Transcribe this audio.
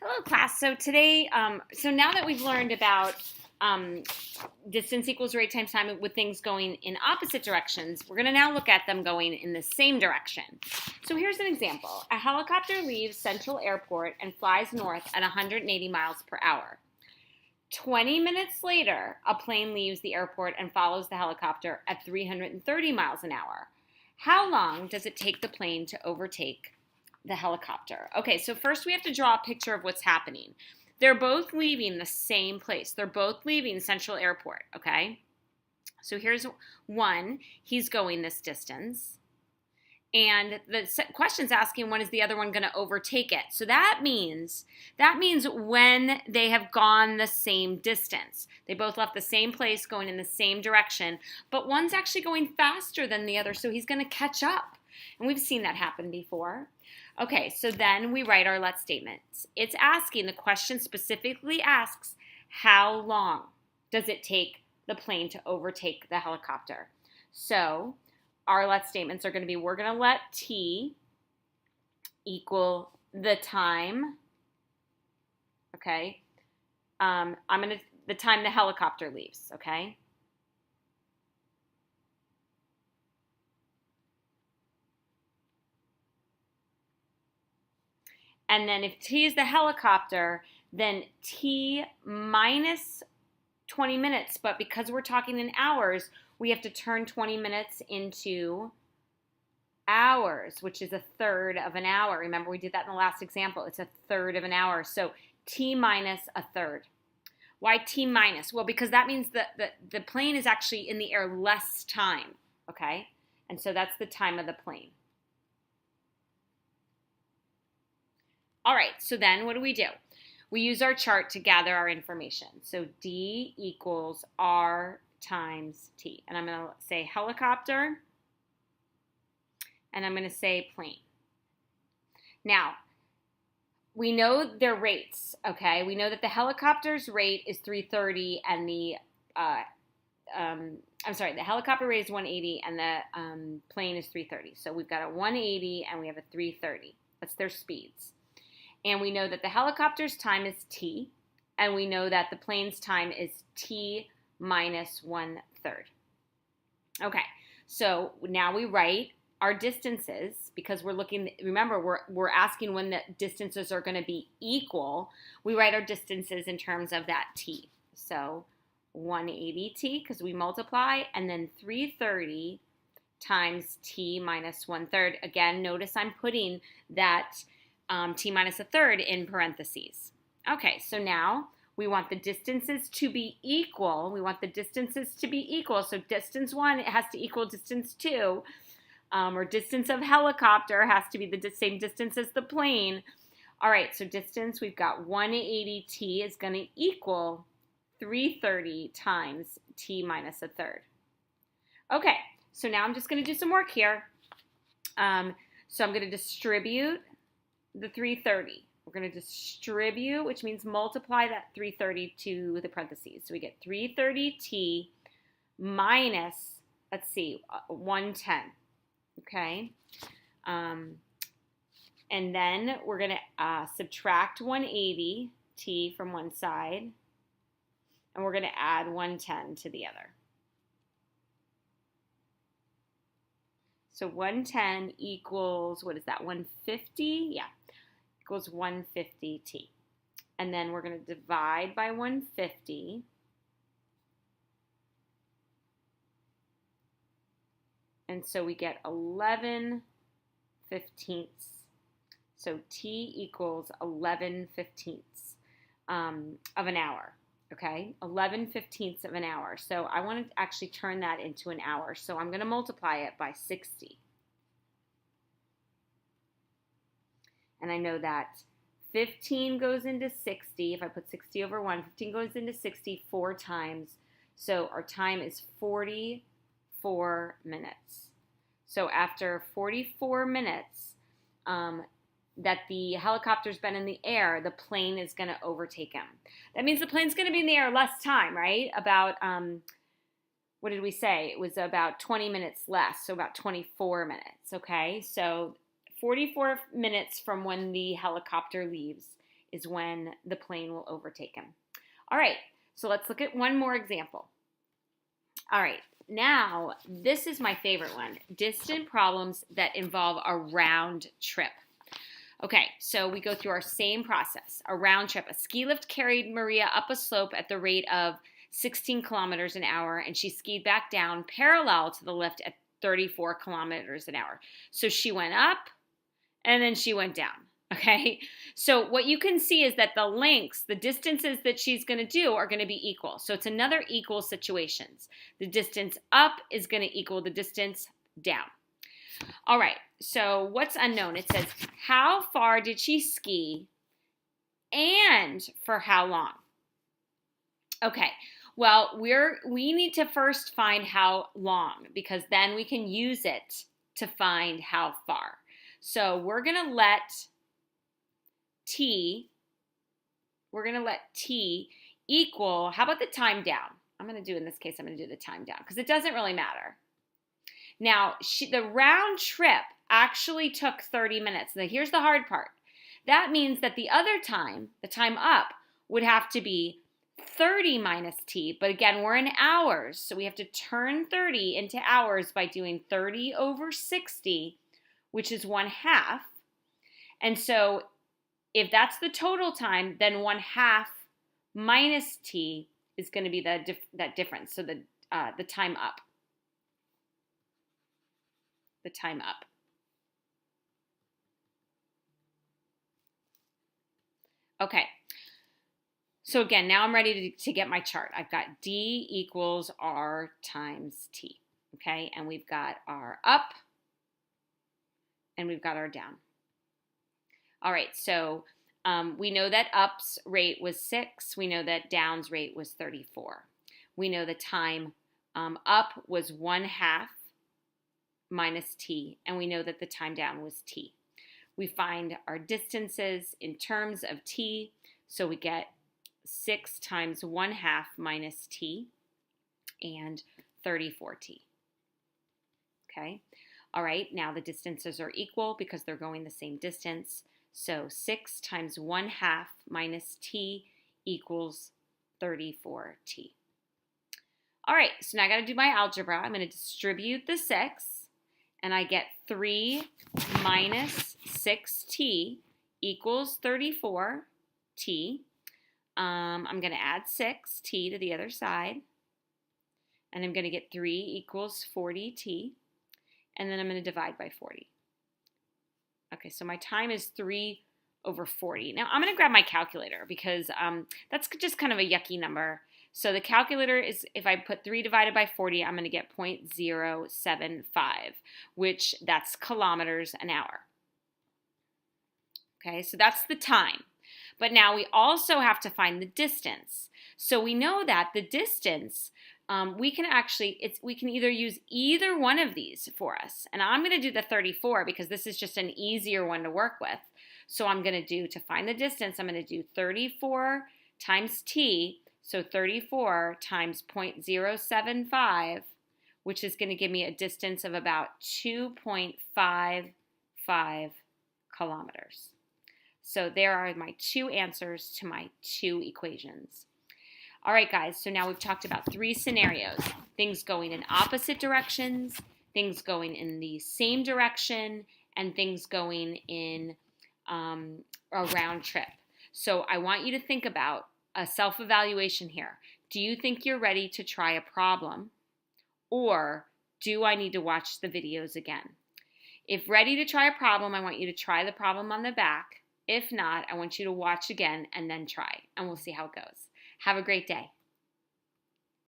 Hello, class. So today, so now that we've learned about distance equals rate times time with things going in opposite directions, we're going to now look at them going in the same direction. So here's an example. A helicopter leaves Central Airport and flies north at 180 miles per hour. 20 minutes later, a plane leaves the airport and follows the helicopter at 330 miles an hour. How long does it take the plane to overtake the helicopter? Okay, so first we have to draw a picture of what's happening. They're both leaving the same place. They're both leaving Central Airport, okay? So here's one. He's going this distance. And the question's asking when is the other one going to overtake it. So that means when they have gone the same distance. They both left the same place going in the same direction, but one's actually going faster than the other, so he's going to catch up. And we've seen that happen before. Okay, so then we write our let statements. It's asking, the question specifically asks, how long does it take the plane to overtake the helicopter? So our let statements are going to be, we're going to let t equal the time, okay? The time the helicopter leaves, okay? And then if t is the helicopter, then t minus 20 minutes. But because we're talking in hours, we have to turn 20 minutes into hours, which is a third of an hour. Remember, we did that in the last example. It's a third of an hour. So t minus a third. Why t minus? Well, because that means that the plane is actually in the air less time, okay? And so that's the time of the plane. All right, so then what do? We use our chart to gather our information. So D equals R times T. And I'm going to say helicopter, and I'm going to say plane. Now, we know their rates, okay? We know that the helicopter's rate is 330 and the helicopter rate is 180 and the plane is 330. So we've got a 180 and we have a 330. That's their speeds. And we know that the helicopter's time is t, and we know that the plane's time is t minus 1/3. Okay, so now we write our distances because we're looking, remember, we're asking when the distances are going to be equal. We write our distances in terms of that t. So 180t because we multiply, and then 330 times t minus 1/3. Again, notice I'm putting that t minus a third in parentheses. Okay, so now we want the distances to be equal. So distance 1, it has to equal distance 2. Or distance of helicopter has to be the same distance as the plane. All right, so distance, we've got 180t is going to equal 330 times t minus a third. Okay, so now I'm just going to do some work here. So I'm going to distribute the 330. We're going to distribute, which means multiply that 330 to the parentheses. So we get 330t minus, 110. Okay. And then we're going to subtract 180t from one side, and we're going to add 110 to the other. So 110 equals, what is that, 150? Yeah, equals 150t. And then we're going to divide by 150. And so we get 11 fifteenths. So t equals 11 fifteenths of an hour. Okay, 11 fifteenths of an hour. So I want to actually turn that into an hour. So I'm going to multiply it by 60. And I know that 15 goes into 60. If I put 60 over 1, 15 goes into 60 4 times. So our time is 44 minutes. So after 44 minutes, that the helicopter's been in the air, the plane is going to overtake him. That means the plane's going to be in the air less time, right? About, what did we say? It was about 20 minutes less, so about 24 minutes, okay? So 44 minutes from when the helicopter leaves is when the plane will overtake him. All right, so let's look at one more example. All right, now this is my favorite one, distant problems that involve a round trip. Okay, so we go through our same process, a round trip. A ski lift carried Maria up a slope at the rate of 16 kilometers an hour, and she skied back down parallel to the lift at 34 kilometers an hour. So she went up, and then she went down, okay? So what you can see is that the lengths, the distances that she's going to do are going to be equal. So it's another equal situations. The distance up is going to equal the distance down. All right, so what's unknown? It says, how far did she ski and for how long? Okay, well, we need to first find how long because then we can use it to find how far. So we're going to let t equal, how about the time down? I'm going to do, in this case, I'm going to do the time down because it doesn't really matter. Now, the round trip actually took 30 minutes. Now, here's the hard part. That means that the other time, the time up, would have to be 30 minus t. But again, we're in hours, so we have to turn 30 into hours by doing 30 over 60, which is 1/2. And so if that's the total time, then 1/2 minus t is going to be that difference. So the time up. The time up. Okay. So again, now I'm ready to get my chart. I've got D equals R times T. Okay. And we've got our up and we've got our down. All right. So we know that up's rate was 6. We know that down's rate was 34. We know the time up was 1/2 minus t, and we know that the time down was t. We find our distances in terms of t, so we get 6 times 1/2 minus t and 34t. Okay, all right, now the distances are equal because they're going the same distance, so 6 times 1/2 minus t equals 34t. All right, so now I got to do my algebra. I'm going to distribute the 6. And I get 3 minus 6t equals 34t. I'm going to add 6t to the other side. And I'm going to get 3 equals 40t. And then I'm going to divide by 40. Okay, so my time is 3 over 40. Now, I'm going to grab my calculator because that's just kind of a yucky number. So the calculator is, if I put 3 divided by 40, I'm going to get 0.075, which that's kilometers an hour. Okay, so that's the time. But now we also have to find the distance. So we know that the distance, we can either use either one of these for us. And I'm going to do the 34 because this is just an easier one to work with. So I'm going to do, to find the distance, I'm going to do 34 times t. So 34 times 0.075, which is going to give me a distance of about 2.55 kilometers. So there are my 2 answers to my 2 equations. All right, guys, so now we've talked about 3 scenarios. Things going in opposite directions, things going in the same direction, and things going in a round trip. So I want you to think about a self-evaluation here. Do you think you're ready to try a problem? Or do I need to watch the videos again? If ready to try a problem, I want you to try the problem on the back. If not, I want you to watch again and then try. And we'll see how it goes. Have a great day.